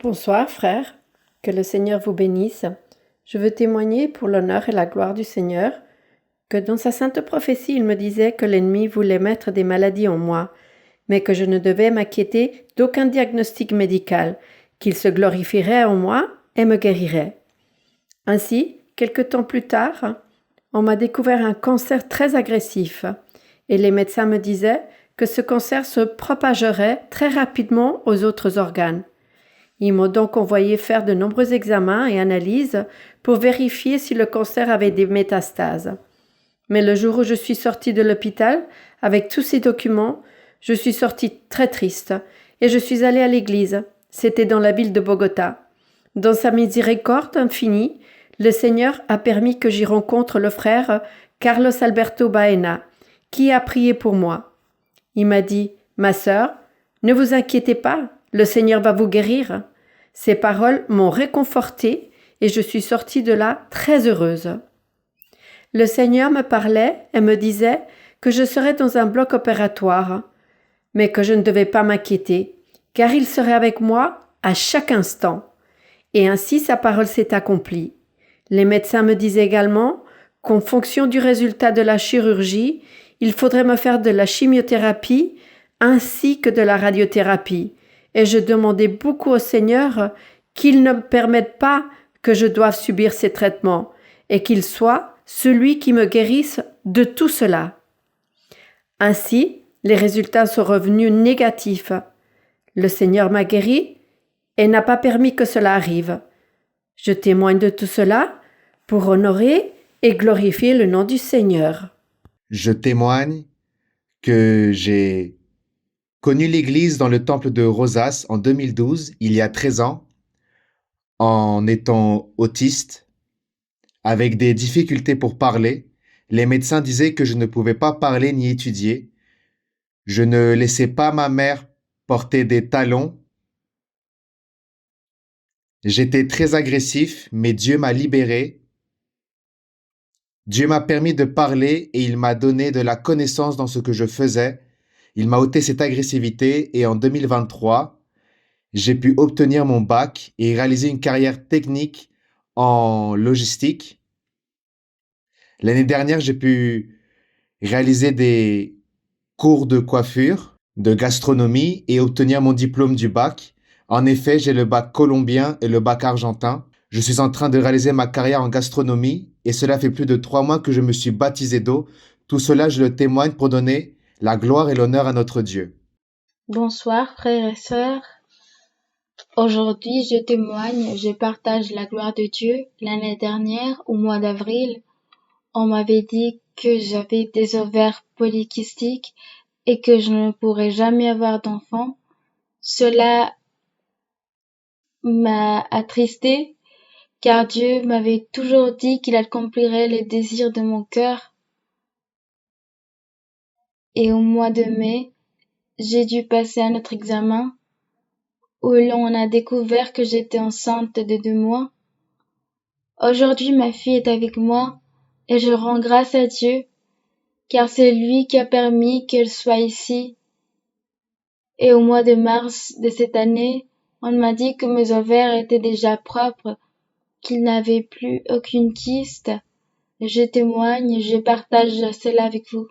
Bonsoir frère, que le Seigneur vous bénisse. Je veux témoigner pour l'honneur et la gloire du Seigneur que dans sa sainte prophétie il me disait que l'ennemi voulait mettre des maladies en moi, mais que je ne devais m'inquiéter d'aucun diagnostic médical, qu'il se glorifierait en moi et me guérirait. Ainsi, quelque temps plus tard, on m'a découvert un cancer très agressif et les médecins me disaient que ce cancer se propagerait très rapidement aux autres organes. Ils m'ont donc envoyé faire de nombreux examens et analyses pour vérifier si le cancer avait des métastases. Mais le jour où je suis sortie de l'hôpital, avec tous ces documents, je suis sortie très triste et je suis allée à l'église. C'était dans la ville de Bogota. Dans sa miséricorde infinie, le Seigneur a permis que j'y rencontre le frère Carlos Alberto Baena, qui a prié pour moi. Il m'a dit « Ma sœur, ne vous inquiétez pas, le Seigneur va vous guérir. » Ces paroles m'ont réconfortée et je suis sortie de là très heureuse. Le Seigneur me parlait et me disait que je serais dans un bloc opératoire, mais que je ne devais pas m'inquiéter, car il serait avec moi à chaque instant. Et ainsi sa parole s'est accomplie. Les médecins me disaient également qu'en fonction du résultat de la chirurgie, il faudrait me faire de la chimiothérapie ainsi que de la radiothérapie. Et je demandais beaucoup au Seigneur qu'il ne me permette pas que je doive subir ces traitements et qu'il soit celui qui me guérisse de tout cela. Ainsi, les résultats sont revenus négatifs. Le Seigneur m'a guéri et n'a pas permis que cela arrive. Je témoigne de tout cela pour honorer et glorifier le nom du Seigneur. Je témoigne que j'ai connu l'Église dans le temple de Rosas en 2012, il y a 13 ans, en étant autiste, avec des difficultés pour parler. Les médecins disaient que je ne pouvais pas parler ni étudier. Je ne laissais pas ma mère porter des talons. J'étais très agressif, mais Dieu m'a libéré. Dieu m'a permis de parler et il m'a donné de la connaissance dans ce que je faisais. Il m'a ôté cette agressivité et en 2023, j'ai pu obtenir mon bac et réaliser une carrière technique en logistique. L'année dernière, j'ai pu réaliser des cours de coiffure, de gastronomie et obtenir mon diplôme du bac. En effet, j'ai le bac colombien et le bac argentin. Je suis en train de réaliser ma carrière en gastronomie et cela fait plus de 3 mois que je me suis baptisé d'eau. Tout cela, je le témoigne pour donner la gloire et l'honneur à notre Dieu. Bonsoir frères et sœurs. Aujourd'hui, je témoigne, je partage la gloire de Dieu. L'année dernière, au mois d'avril, on m'avait dit que j'avais des ovaires polykystiques et que je ne pourrais jamais avoir d'enfant. Cela m'a attristée car Dieu m'avait toujours dit qu'il accomplirait les désirs de mon cœur. Et au mois de mai, j'ai dû passer un autre examen où l'on a découvert que j'étais enceinte de 2 mois. Aujourd'hui, ma fille est avec moi et je rends grâce à Dieu, car c'est lui qui a permis qu'elle soit ici. Et au mois de mars de cette année, on m'a dit que mes ovaires étaient déjà propres, qu'ils n'avaient plus aucune kyste. Je témoigne, je partage cela avec vous.